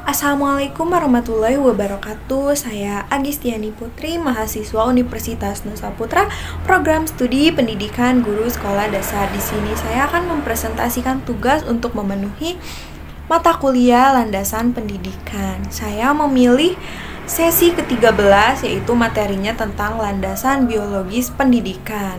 Assalamualaikum warahmatullahi wabarakatuh. Saya Agistiani Putri, mahasiswa Universitas Nusa Putra, program studi pendidikan guru sekolah dasar. Di sini saya akan mempresentasikan tugas untuk memenuhi mata kuliah landasan pendidikan. Saya memilih sesi ke-13, yaitu materinya tentang landasan biologis pendidikan.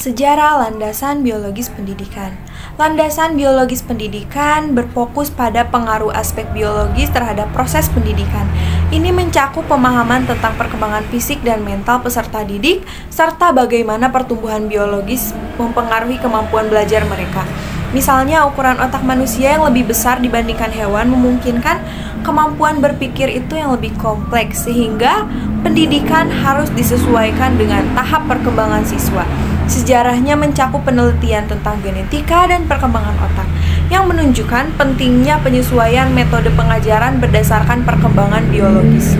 Sejarah landasan biologis pendidikan. Landasan biologis pendidikan berfokus pada pengaruh aspek biologis terhadap proses pendidikan. Ini mencakup pemahaman tentang perkembangan fisik dan mental peserta didik, serta bagaimana pertumbuhan biologis mempengaruhi kemampuan belajar mereka. Misalnya, ukuran otak manusia yang lebih besar dibandingkan hewan memungkinkan kemampuan berpikir itu yang lebih kompleks, sehingga pendidikan harus disesuaikan dengan tahap perkembangan siswa. Sejarahnya mencakup penelitian tentang genetika dan perkembangan otak, yang menunjukkan pentingnya penyesuaian metode pengajaran berdasarkan perkembangan biologis.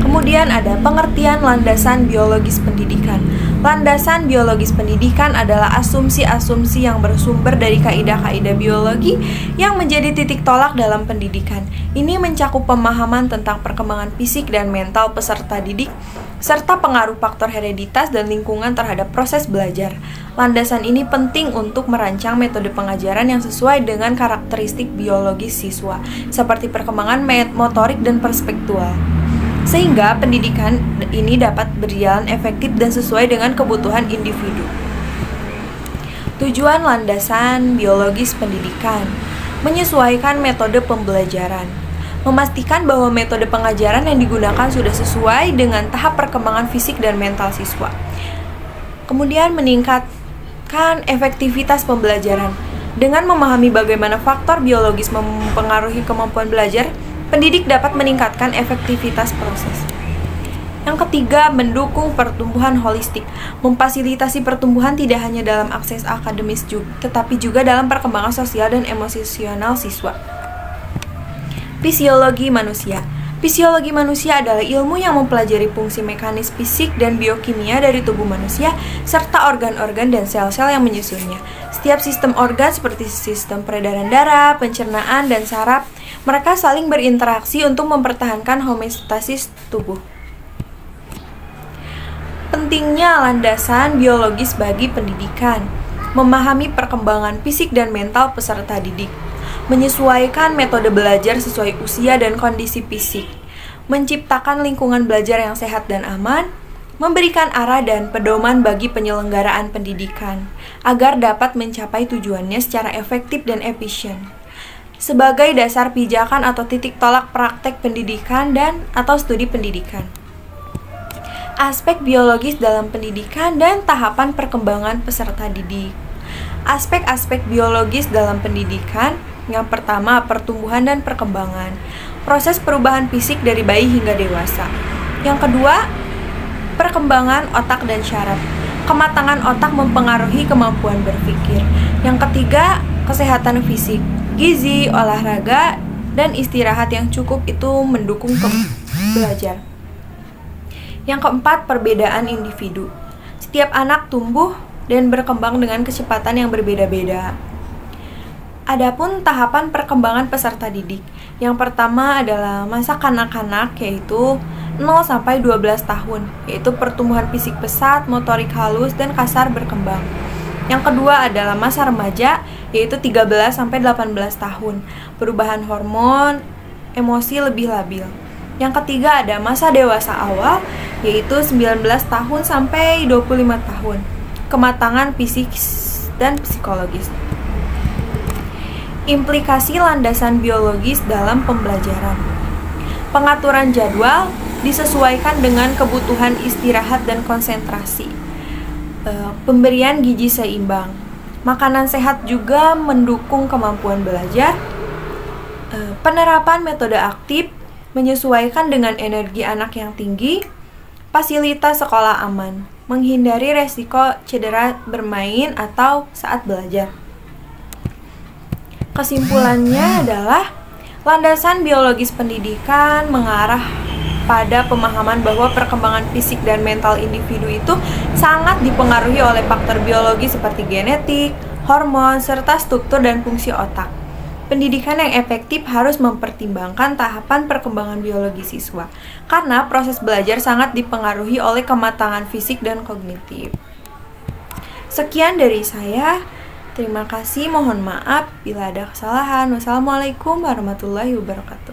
Kemudian ada pengertian landasan biologis pendidikan. Landasan biologis pendidikan adalah asumsi-asumsi yang bersumber dari kaidah-kaidah biologi yang menjadi titik tolak dalam pendidikan. Ini mencakup pemahaman tentang perkembangan fisik dan mental peserta didik, serta pengaruh faktor hereditas dan lingkungan terhadap proses belajar. Landasan ini penting untuk merancang metode pengajaran yang sesuai dengan karakteristik biologis siswa, seperti perkembangan motorik dan perspektual, sehingga pendidikan ini dapat berjalan efektif dan sesuai dengan kebutuhan individu. Tujuan landasan biologis pendidikan: menyesuaikan metode pembelajaran, memastikan bahwa metode pengajaran yang digunakan sudah sesuai dengan tahap perkembangan fisik dan mental siswa. Kemudian meningkatkan efektivitas pembelajaran. Dengan memahami bagaimana faktor biologis mempengaruhi kemampuan belajar, pendidik dapat meningkatkan efektivitas proses. Yang ketiga, mendukung pertumbuhan holistik. Memfasilitasi pertumbuhan tidak hanya dalam akses akademis tetapi juga dalam perkembangan sosial dan emosional siswa. Fisiologi manusia. Fisiologi manusia adalah ilmu yang mempelajari fungsi mekanis fisik dan biokimia dari tubuh manusia, serta organ-organ dan sel-sel yang menyusunnya. Setiap sistem organ seperti sistem peredaran darah, pencernaan, dan saraf, mereka saling berinteraksi untuk mempertahankan homeostasis tubuh. Pentingnya landasan biologis bagi pendidikan: memahami perkembangan fisik dan mental peserta didik, menyesuaikan metode belajar sesuai usia dan kondisi fisik, menciptakan lingkungan belajar yang sehat dan aman, memberikan arah dan pedoman bagi penyelenggaraan pendidikan agar dapat mencapai tujuannya secara efektif dan efisien, sebagai dasar pijakan atau titik tolak praktek pendidikan dan atau studi pendidikan. Aspek biologis dalam pendidikan dan tahapan perkembangan peserta didik. Aspek-aspek biologis dalam pendidikan: yang pertama, pertumbuhan dan perkembangan, proses perubahan fisik dari bayi hingga dewasa. Yang kedua, perkembangan otak dan syaraf, kematangan otak mempengaruhi kemampuan berpikir. Yang ketiga, kesehatan fisik, gizi, olahraga, dan istirahat yang cukup itu mendukung belajar. Yang keempat, perbedaan individu. Setiap anak tumbuh dan berkembang dengan kecepatan yang berbeda-beda. Adapun tahapan perkembangan peserta didik, yang pertama adalah masa kanak-kanak, yaitu 0 sampai 12 tahun, yaitu pertumbuhan fisik pesat, motorik halus, dan kasar berkembang. Yang kedua adalah masa remaja, yaitu 13 sampai 18 tahun, perubahan hormon, emosi lebih labil. Yang ketiga ada masa dewasa awal, yaitu 19 tahun sampai 25 tahun, kematangan fisik dan psikologis. Implikasi landasan biologis dalam pembelajaran: pengaturan jadwal disesuaikan dengan kebutuhan istirahat dan konsentrasi, pemberian gizi seimbang, makanan sehat juga mendukung kemampuan belajar, penerapan metode aktif menyesuaikan dengan energi anak yang tinggi, fasilitas sekolah aman, menghindari resiko cedera bermain atau saat belajar. Kesimpulannya adalah landasan biologis pendidikan mengarah pada pemahaman bahwa perkembangan fisik dan mental individu itu sangat dipengaruhi oleh faktor biologi seperti genetik, hormon, serta struktur dan fungsi otak. Pendidikan yang efektif harus mempertimbangkan tahapan perkembangan biologi siswa, karena proses belajar sangat dipengaruhi oleh kematangan fisik dan kognitif. Sekian dari saya. Terima kasih, mohon maaf bila ada kesalahan. Wassalamualaikum warahmatullahi wabarakatuh.